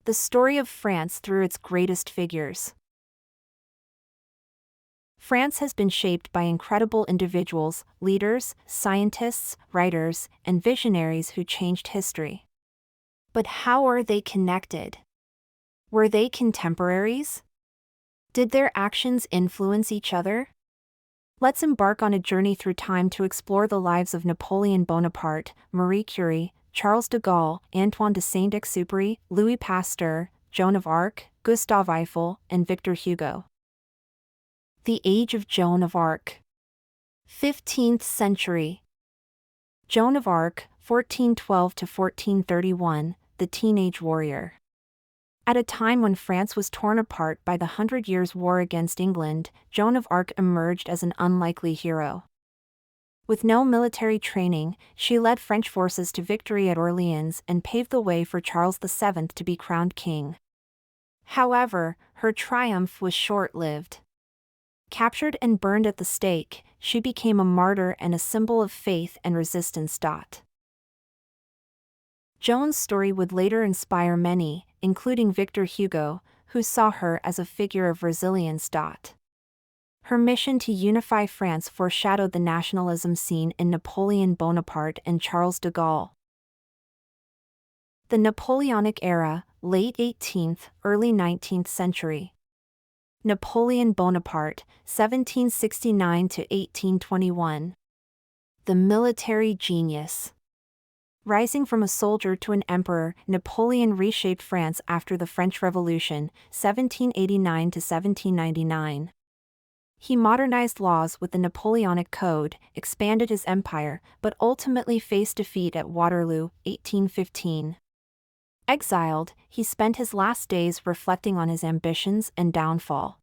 The story of France through its greatest figures. France has been shaped by incredible individuals, leaders, scientists, writers, and visionaries who changed history. But how are they connected? Were they contemporaries? Did their actions influence each other? Let's embark on a journey through time to explore the lives of Napoleon Bonaparte, Marie Curie, Charles de Gaulle, Antoine de Saint-Exupéry, Louis Pasteur, Joan of Arc, Gustave Eiffel, and Victor Hugo. The age of Joan of Arc. 15th century. Joan of Arc, 1412 to 1431, the teenage warrior. At a time when France was torn apart by the Hundred Years' War against England, Joan of Arc emerged as an unlikely hero. With no military training, she led French forces to victory at Orleans and paved the way for Charles VII to be crowned king. However, her triumph was short-lived. Captured and burned at the stake, she became a martyr and a symbol of faith and resistance. Joan's story would later inspire many, including Victor Hugo, who saw her as a figure of resilience. Her mission to unify France foreshadowed the nationalism seen in Napoleon Bonaparte and Charles de Gaulle. The Napoleonic era, late 18th, early 19th century. Napoleon Bonaparte, 1769 to 1821. The military genius. Rising from a soldier to an emperor, Napoleon reshaped France after the French Revolution, 1789 to 1799. He modernized laws with the Napoleonic Code, expanded his empire, but ultimately faced defeat at Waterloo, 1815. Exiled, he spent his last days reflecting on his ambitions and downfall.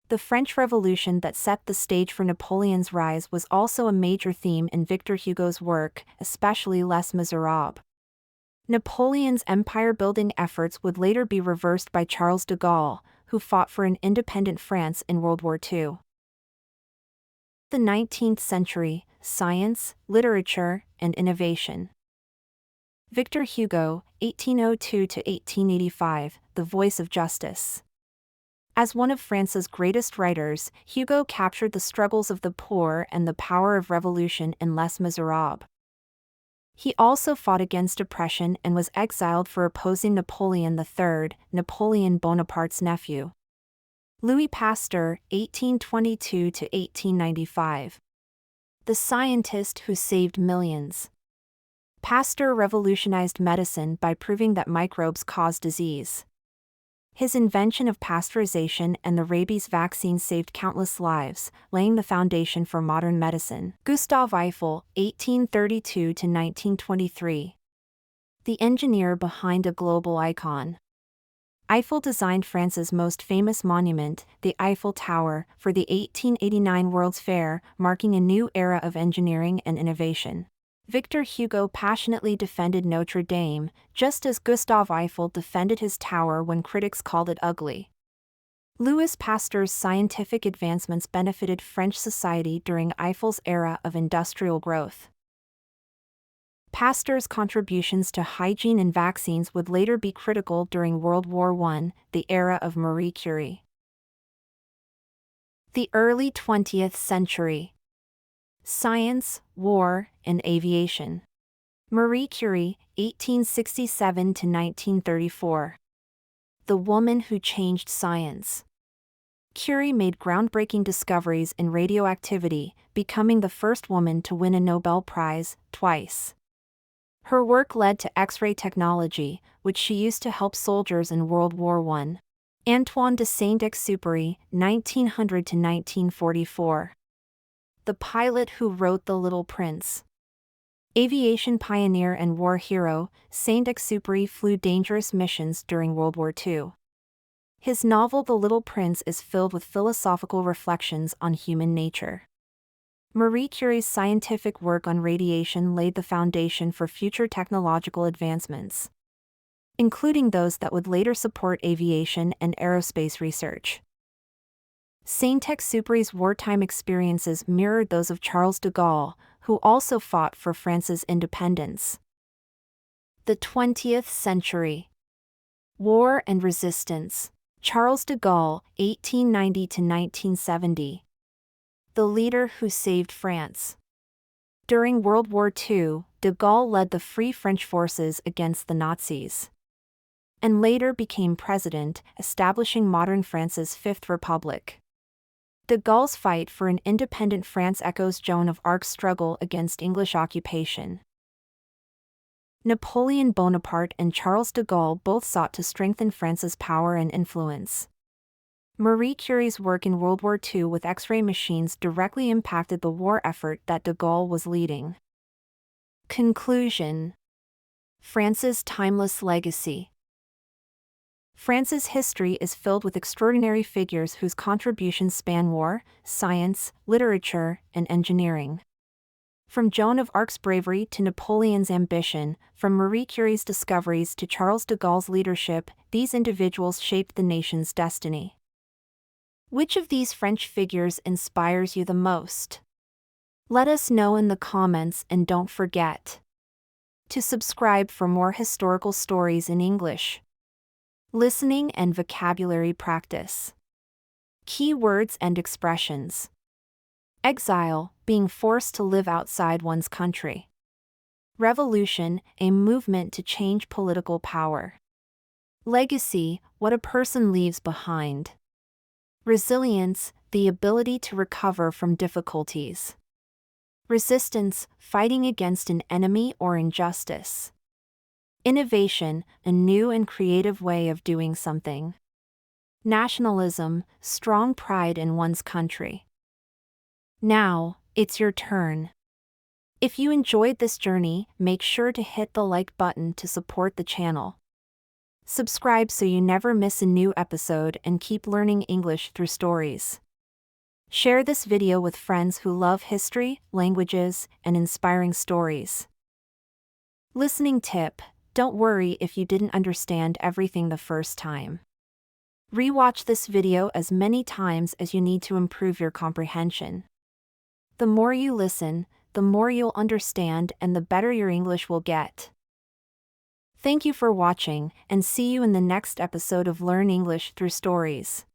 The French Revolution that set the stage for Napoleon's rise was also a major theme in Victor Hugo's work, especially Les Miserables. Napoleon's empire-building efforts would later be reversed by Charles de Gaulle, who fought for an independent France in World War II. The 19th century, science, literature, and innovation. Victor Hugo, 1802 to 1885, the voice of justice. As one of France's greatest writers, Hugo captured the struggles of the poor and the power of revolution in Les Miserables. He also fought against oppression and was exiled for opposing Napoleon III, Napoleon Bonaparte's nephew. Louis Pasteur, 1822 to 1895. The scientist who saved millions. Pasteur revolutionized medicine by proving that microbes cause disease. His invention of pasteurization and the rabies vaccine saved countless lives, laying the foundation for modern medicine. Gustave Eiffel, 1832 to 1923. The engineer behind a global icon. Eiffel designed France's most famous monument, the Eiffel Tower, for the 1889 World's Fair, marking a new era of engineering and innovation. Victor Hugo passionately defended Notre Dame, just as Gustave Eiffel defended his tower when critics called it ugly. Louis Pasteur's scientific advancements benefited French society during Eiffel's era of industrial growth. Pasteur's contributions to hygiene and vaccines would later be critical during World War I, the era of Marie Curie. The early 20th century. Science, war, and aviation. Marie Curie, 1867 to 1934. The woman who changed science. Curie made groundbreaking discoveries in radioactivity, becoming the first woman to win a Nobel Prize, twice. Her work led to X-ray technology, which she used to help soldiers in World War I. Antoine de Saint-Exupéry, 1900 to 1944. The pilot who wrote The Little Prince. Aviation pioneer and war hero, Saint-Exupéry flew dangerous missions during World War II. His novel The Little Prince is filled with philosophical reflections on human nature. Marie Curie's scientific work on radiation laid the foundation for future technological advancements, including those that would later support aviation and aerospace research. Saint-Exupéry's wartime experiences mirrored those of Charles de Gaulle, who also fought for France's independence. The 20th century. War and Resistance. Charles de Gaulle, 1890 to 1970. The leader who saved France. During World War II, de Gaulle led the Free French forces against the Nazis, and later became president, establishing modern France's Fifth Republic. De Gaulle's fight for an independent France echoes Joan of Arc's struggle against English occupation. Napoleon Bonaparte and Charles de Gaulle both sought to strengthen France's power and influence. Marie Curie's work in World War II with X-ray machines directly impacted the war effort that de Gaulle was leading. Conclusion. France's timeless legacy. France's history is filled with extraordinary figures whose contributions span war, science, literature, and engineering. From Joan of Arc's bravery to Napoleon's ambition, from Marie Curie's discoveries to Charles de Gaulle's leadership, these individuals shaped the nation's destiny. Which of these French figures inspires you the most? Let us know in the comments, and don't forget to subscribe for more historical stories in English. Listening and vocabulary practice. Key words and expressions. Exile, being forced to live outside one's country. Revolution, a movement to change political power. Legacy, what a person leaves behind. Resilience, the ability to recover from difficulties. Resistance, fighting against an enemy or injustice. Innovation, a new and creative way of doing something. Nationalism, strong pride in one's country. Now, it's your turn. If you enjoyed this journey, make sure to hit the like button to support the channel. Subscribe so you never miss a new episode and keep learning English through stories. Share this video with friends who love history, languages, and inspiring stories. Listening tip: don't worry if you didn't understand everything the first time. Rewatch this video as many times as you need to improve your comprehension. The more you listen, the more you'll understand and the better your English will get. Thank you for watching, and see you in the next episode of Learn English Through Stories.